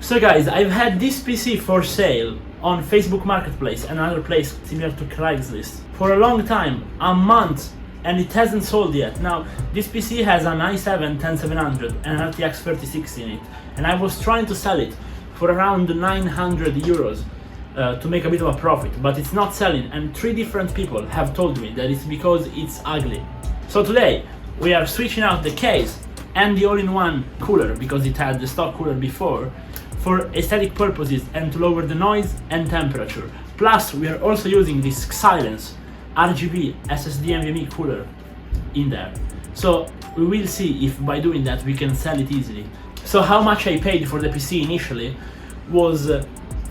So guys, I've had this PC for sale on Facebook Marketplace and another place similar to Craigslist for a long time, a month, and it hasn't sold yet. Now, this PC has an i7-10700 and an RTX 3060 in it, and I was trying to sell it for around 900 euros to make a bit of a profit, but it's not selling, and 3 different people have told me that it's because it's ugly. So today, we are switching out the case and the all-in-one cooler, because it had the stock cooler before, for aesthetic purposes and to lower the noise and temperature. Plus, we are also using this Silence RGB SSD NVMe cooler in there. So we will see if by doing that we can sell it easily. So how much I paid for the PC initially was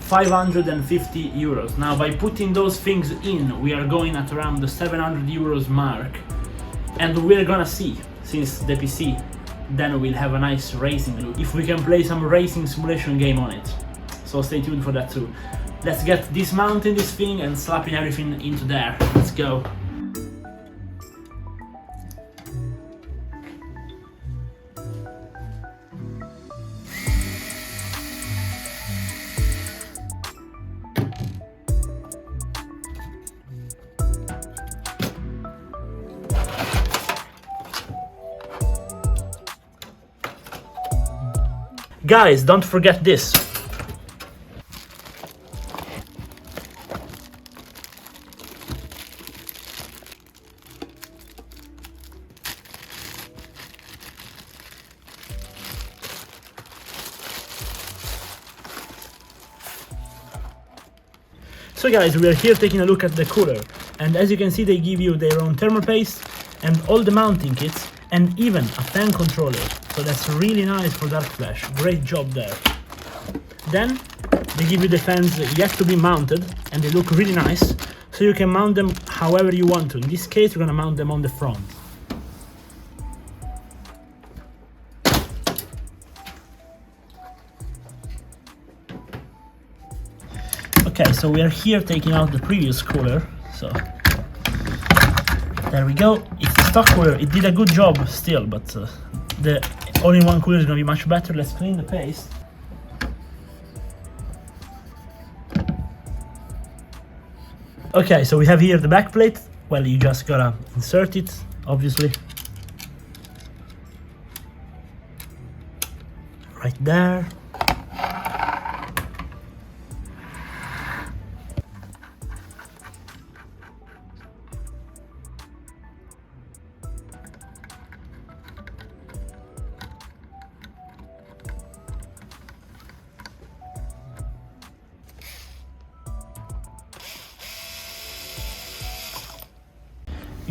550 euros. Now by putting those things in, we are going at around the 700 euros mark, and we're gonna see, since the PC then we'll have a nice racing look, if we can play some racing simulation game on it. So stay tuned for that too. Let's get dismounting this thing and slapping everything into there. Let's go. Guys, don't forget this. So guys, we are here taking a look at the cooler, and as you can see they give you their own thermal paste and all the mounting kits and even a fan controller. So that's really nice for Dark Flash, great job there. Then they give you the fans yet to be mounted, and they look really nice, so you can mount them however you want to. In this case we're gonna mount them on the front. Okay, so we are here taking out the previous cooler, so there we go. It's the stock cooler, it did a good job still, but the all-in-one cooler is going to be much better. Let's clean the paste. Okay, so we have here the back plate. Well, you just gotta insert it, obviously. Right there.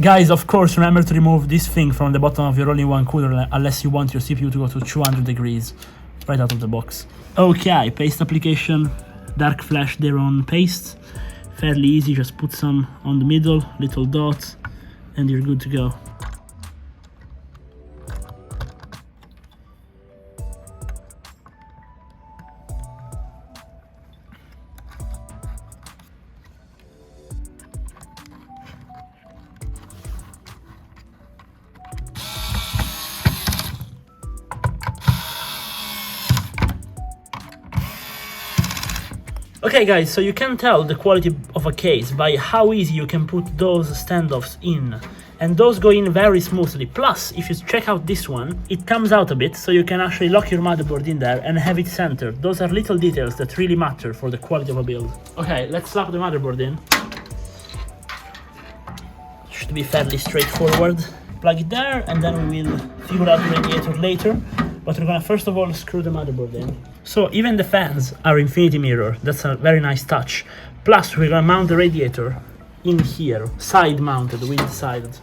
Guys, of course, remember to remove this thing from the bottom of your all-in-one cooler unless you want your CPU to go to 200 degrees right out of the box. Okay, paste application, Dark Flash their own paste. Fairly easy, just put some on the middle, little dots, and you're good to go. Okay guys, so you can tell the quality of a case by how easy you can put those standoffs in, and those go in very smoothly. Plus, if you check out this one, it comes out a bit, so you can actually lock your motherboard in there and have it centered. Those are little details that really matter for the quality of a build. Okay, let's slap the motherboard in. Should be fairly straightforward. Plug it there, and then we will figure out the radiator later. But we're gonna first of all screw the motherboard in. So even the fans are infinity mirror, that's a very nice touch. Plus we're gonna mount the radiator in here, side mounted, wind sided.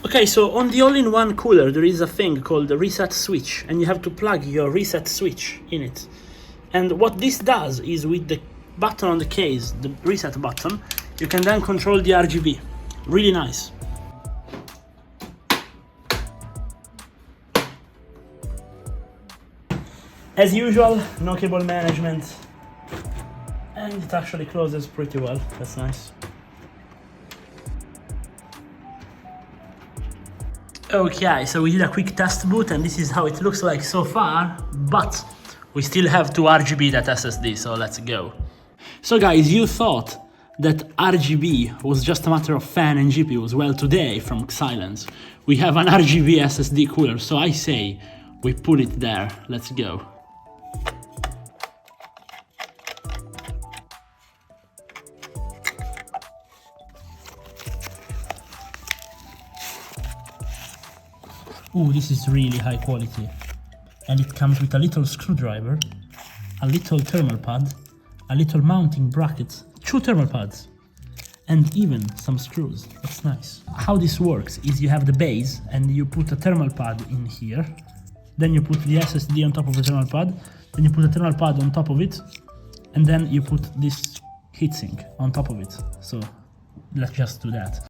Okay, so on the all-in-one cooler there is a thing called the reset switch, and you have to plug your reset switch in it. And what this does is, with the button on the case, the reset button, you can then control the RGB. Really nice. As usual, no cable management, and it actually closes pretty well, that's nice. Okay, so we did a quick test boot and this is how it looks like so far, but we still have two RGB that SSD, so let's go. So guys, you thought that RGB was just a matter of fan and GPUs. Well, today from Silence, we have an RGB SSD cooler, so I say we put it there. Let's go. Ooh, this is really high quality. And it comes with a little screwdriver, a little thermal pad, a little mounting bracket, 2 thermal pads, and even some screws. That's nice. How this works is you have the base and you put a thermal pad in here, then you put the SSD on top of the thermal pad, then you put a thermal pad on top of it, and then you put this heatsink on top of it. So let's just do that.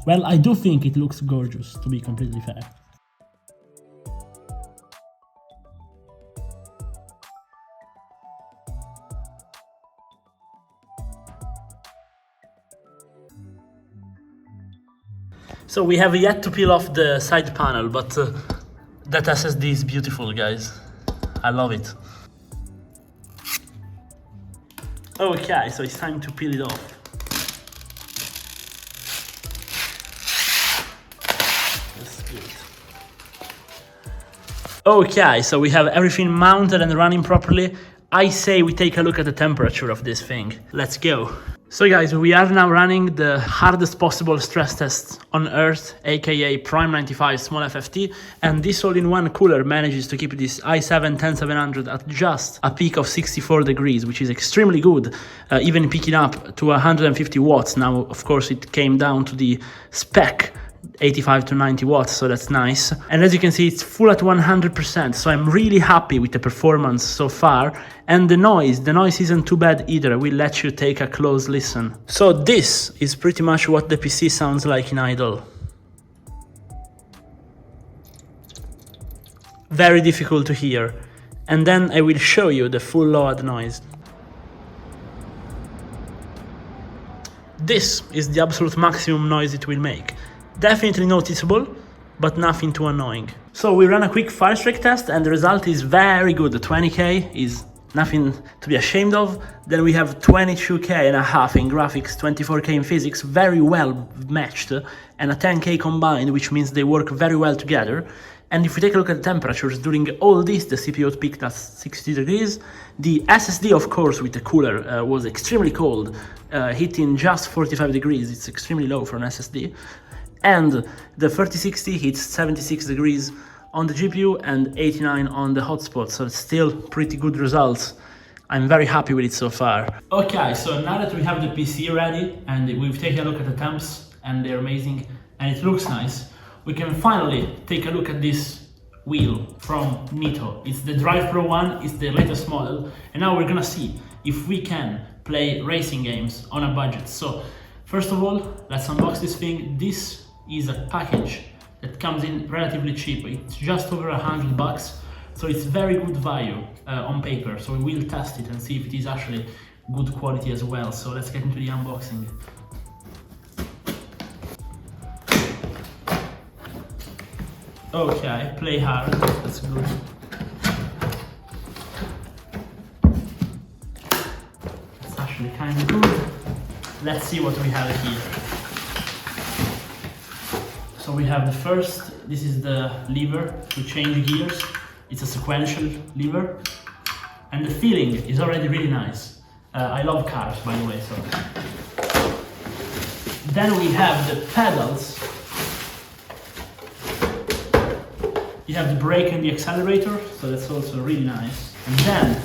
Well, I do think it looks gorgeous, to be completely fair. So we have yet to peel off the side panel, but that SSD is beautiful, guys. I love it. Okay, so it's time to peel it off. Okay, so we have everything mounted and running properly. I say we take a look at the temperature of this thing. Let's go. So guys, we are now running the hardest possible stress test on Earth, aka Prime 95 small FFT, and this all-in-one cooler manages to keep this i7-10700 at just a peak of 64 degrees, which is extremely good, even picking up to 150 watts. Now, of course, it came down to the spec 85 to 90 watts, so that's nice. And as you can see, it's full at 100%, so I'm really happy with the performance so far. And the noise isn't too bad either. I will let you take a close listen. So this is pretty much what the PC sounds like in idle. Very difficult to hear. And then I will show you the full load noise. This is the absolute maximum noise it will make. Definitely noticeable, but nothing too annoying. So we ran a quick Firestreak test and the result is very good. The 20K is nothing to be ashamed of. Then we have 22K and a half in graphics, 24K in physics, very well matched, and a 10K combined, which means they work very well together. And if we take a look at the temperatures, during all this, the CPU peaked at 60 degrees. The SSD, of course, with the cooler, was extremely cold, hitting just 45 degrees. It's extremely low for an SSD. And the 3060 hits 76 degrees on the GPU and 89 on the hotspot, so it's still pretty good results. I'm very happy with it so far. Okay, so now that we have the PC ready and we've taken a look at the temps and they're amazing and it looks nice, we can finally take a look at this wheel from Nitho. It's the Drive Pro one, it's the latest model, and now we're gonna see if we can play racing games on a budget. So first of all, let's unbox this thing. This is a package that comes in relatively cheap. It's just over $100, so it's very good value on paper. So we will test it and see if it is actually good quality as well. So let's get into the unboxing. Okay, play hard, that's good. It's actually kind of good. Let's see what we have here. So we have the first, this is the lever to change gears. It's a sequential lever. And the feeling is already really nice. I love cars, by the way, so. Then we have the pedals. You have the brake and the accelerator, so that's also really nice. And then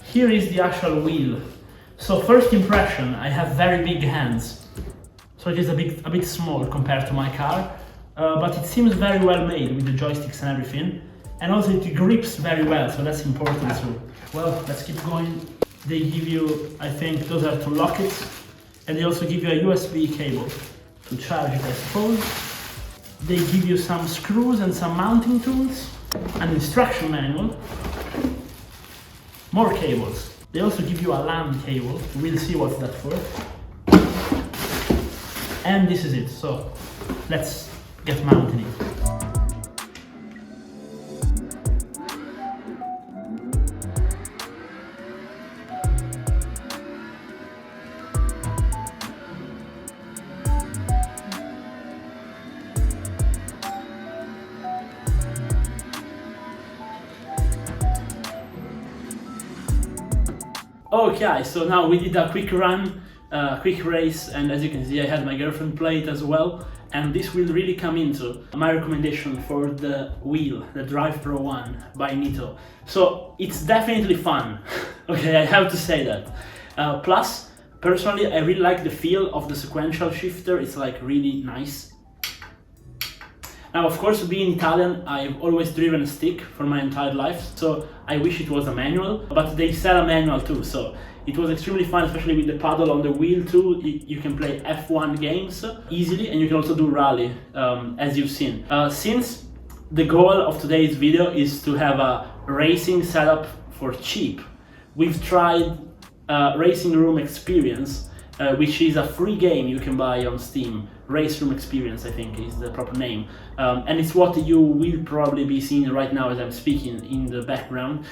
here is the actual wheel. So first impression, I have very big hands. So it is a bit small compared to my car, but it seems very well made with the joysticks and everything. And also it grips very well, so that's important too. Well, let's keep going. They give you, I think, those are to lock it. And they also give you a USB cable to charge it, I suppose. They give you some screws and some mounting tools, an instruction manual, more cables. They also give you a LAN cable. We'll see what's that for. And this is it. So let's get mounting it. Okay, so now we did a quick run, quick race, and as you can see I had my girlfriend play it as well, and this will really come into my recommendation for the wheel, the Drive Pro 1 by Nitho. So it's definitely fun, okay, I have to say that. Plus, personally I really like the feel of the sequential shifter, it's like really nice. Now, of course, being Italian, I've always driven a stick for my entire life, so I wish it was a manual, but they sell a manual too, so it was extremely fun, especially with the paddle on the wheel too. You can play F1 games easily, and you can also do rally, as you've seen. Since the goal of today's video is to have a racing setup for cheap, we've tried RaceRoom Experience, which is a free game you can buy on Steam. RaceRoom Experience, I think, is the proper name. And it's what you will probably be seeing right now as I'm speaking in the background.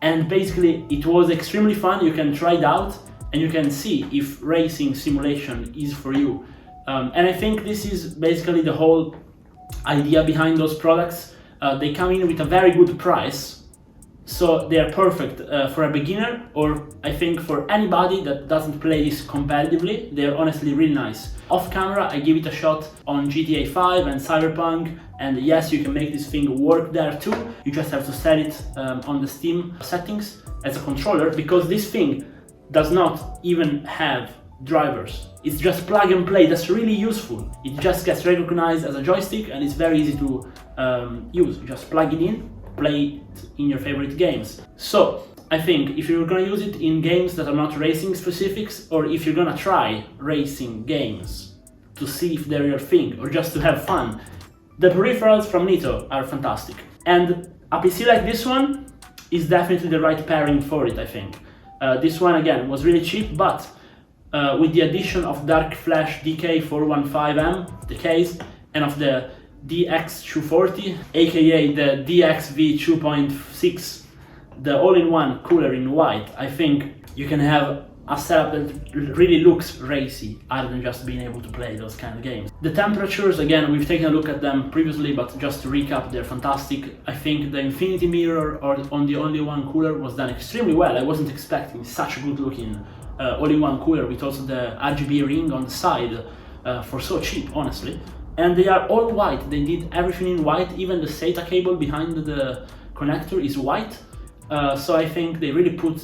And basically, it was extremely fun. You can try it out and you can see if racing simulation is for you. And I think this is basically the whole idea behind those products. They come in with a very good price. So they are perfect for a beginner, or I think for anybody that doesn't play this competitively. They're honestly really nice. Off camera, I give it a shot on GTA 5 and Cyberpunk, and yes, you can make this thing work there too. You just have to set it on the Steam settings as a controller, because this thing does not even have drivers. It's just plug and play. That's really useful. It just gets recognized as a joystick and it's very easy to use. You just plug it in, play it in your favorite games. So I think if you're gonna use it in games that are not racing specifics, or if you're gonna try racing games to see if they're your thing, or just to have fun, the peripherals from Nitho are fantastic. And a PC like this one is definitely the right pairing for it, I think. This one again was really cheap, but with the addition of Dark Flash DK415M, the case, and of the DX240, aka the DXV 2.6, the all-in-one cooler in white, I think you can have a setup that really looks racy, other than just being able to play those kind of games. The temperatures, again, we've taken a look at them previously, but just to recap, they're fantastic. I think the infinity mirror on the all-in-one cooler was done extremely well. I wasn't expecting such a good looking all-in-one cooler with also the RGB ring on the side for so cheap, honestly. And they are all white. They did everything in white. Even the SATA cable behind the connector is white. So I think they really put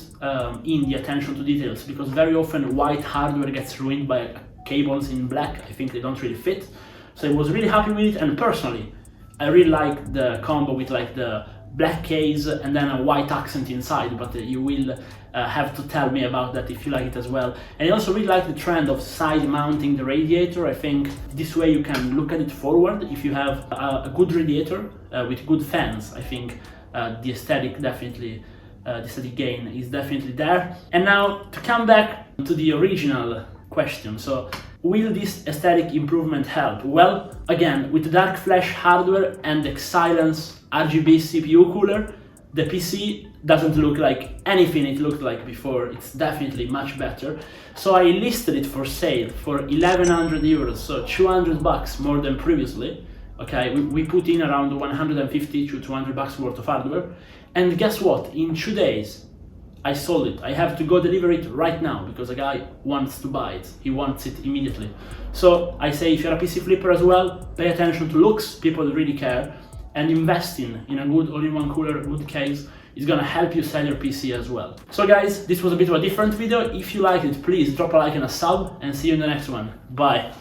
in the attention to details, because very often white hardware gets ruined by cables in black. I think they don't really fit. So I was really happy with it, and personally, I really like the combo with like the black case and then a white accent inside, but you will have to tell me about that if you like it as well. And I also really like the trend of side mounting the radiator. I think this way you can look at it forward. If you have a good radiator with good fans, I think the aesthetic definitely, the aesthetic gain is definitely there. And now to come back to the original question, so will this aesthetic improvement help? Well, again, with the Dark Flash hardware and the Silence RGB CPU cooler, the PC doesn't look like anything it looked like before. It's definitely much better. So I listed it for sale for 1100 euros, so 200 bucks more than previously. Okay, we put in around 150 to 200 bucks worth of hardware. And guess what? In 2 days, I sold it. I have to go deliver it right now because a guy wants to buy it. He wants it immediately. So I say, if you're a PC flipper as well, pay attention to looks. People really care. And investing in a good all-in-one cooler, good case, is gonna help you sell your PC as well. So guys, this was a bit of a different video. If you liked it, please drop a like and a sub, and see you in the next one. Bye.